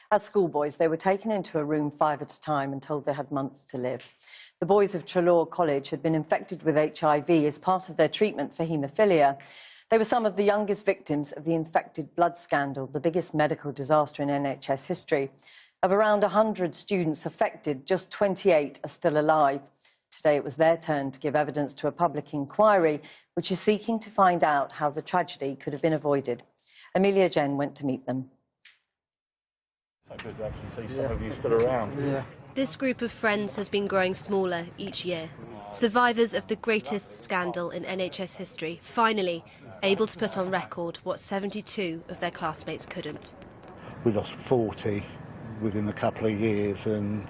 As schoolboys, they were taken into a room 5 at a time and told they had months to live. The boys of Treloar College had been infected with HIV as part of their treatment for haemophilia. They were some of the youngest victims of the infected blood scandal, the biggest medical disaster in NHS history. Of around 100 students affected, just 28 are still alive. Today it was their turn to give evidence to a public inquiry which is seeking to find out how the tragedy could have been avoided. Amelia Jenne went to meet them. So good to actually see some of you still around. Yeah. This group of friends has been growing smaller each year. Survivors of the greatest scandal in NHS history, finally able to put on record what 72 of their classmates couldn't. We lost 40 within a couple of years, and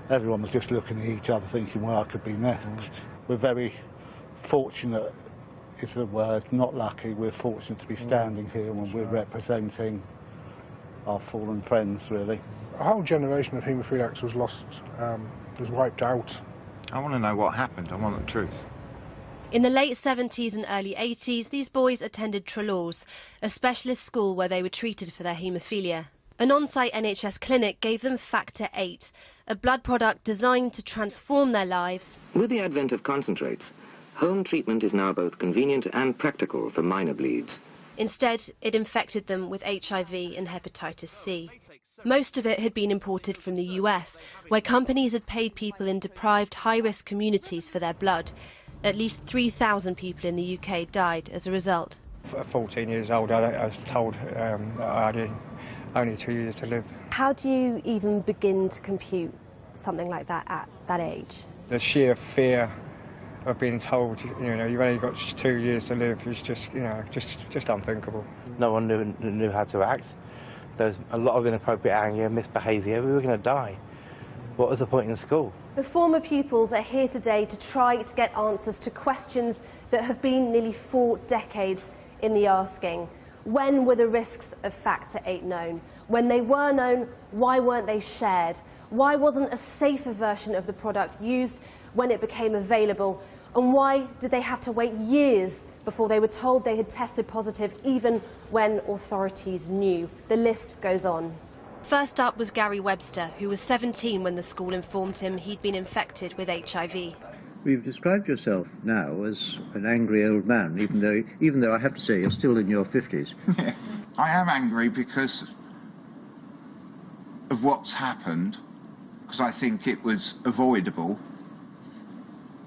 everyone was just looking at each other thinking, well, I could be next. We're very fortunate, is the word, not lucky. We're fortunate to be standing here when we're representing our fallen friends, really. A whole generation of haemophiliacs was lost, was wiped out. I want to know what happened. I want the truth. In the late 70s and early 80s, these boys attended Treloar's, a specialist school where they were treated for their haemophilia. An on-site NHS clinic gave them Factor VIII, a blood product designed to transform their lives. With the advent of concentrates, home treatment is now both convenient and practical for minor bleeds. Instead, it infected them with HIV and hepatitis C. Most of it had been imported from the US, where companies had paid people in deprived high-risk communities for their blood. At least 3,000 people in the UK died as a result. At 14 years old, I was told I had only 2 years to live. How do you even begin to compute something like that at that age? The sheer fear of being told, you've only got 2 years to live is just, just unthinkable. No one knew how to act. There's a lot of inappropriate anger, misbehaviour. We were going to die. What was the point in school? The former pupils are here today to try to get answers to questions that have been nearly 4 decades in the asking. When were the risks of Factor VIII known? When they were known, why weren't they shared? Why wasn't a safer version of the product used when it became available? And why did they have to wait years before they were told they had tested positive, even when authorities knew? The list goes on. First up was Gary Webster, who was 17 when the school informed him he'd been infected with HIV. You've described yourself now as an angry old man, even though I have to say you're still in your 50s. I am angry because of what's happened, because I think it was avoidable,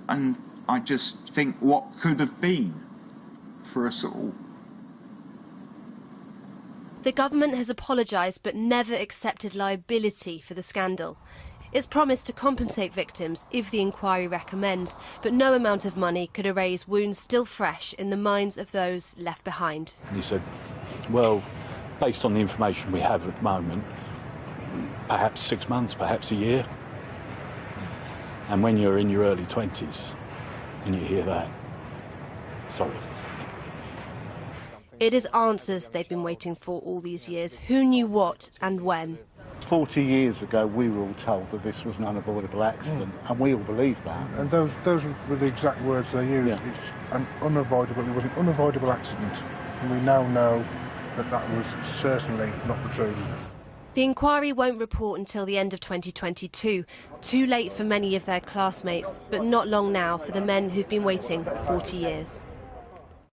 and I just think what could have been for us all. The government has apologised but never accepted liability for the scandal. It's promised to compensate victims if the inquiry recommends, but no amount of money could erase wounds still fresh in the minds of those left behind. And he said, well, based on the information we have at the moment, perhaps 6 months, perhaps a year. And when you're in your early 20s and you hear that, sorry. It is answers they've been waiting for all these years. Who knew what and when? 40 years ago, we were all told that this was an unavoidable accident, and we all believed that. And those were the exact words they used. Yeah. It was an unavoidable accident, and we now know that that was certainly not the truth. The inquiry won't report until the end of 2022. Too late for many of their classmates, but not long now for the men who've been waiting 40 years.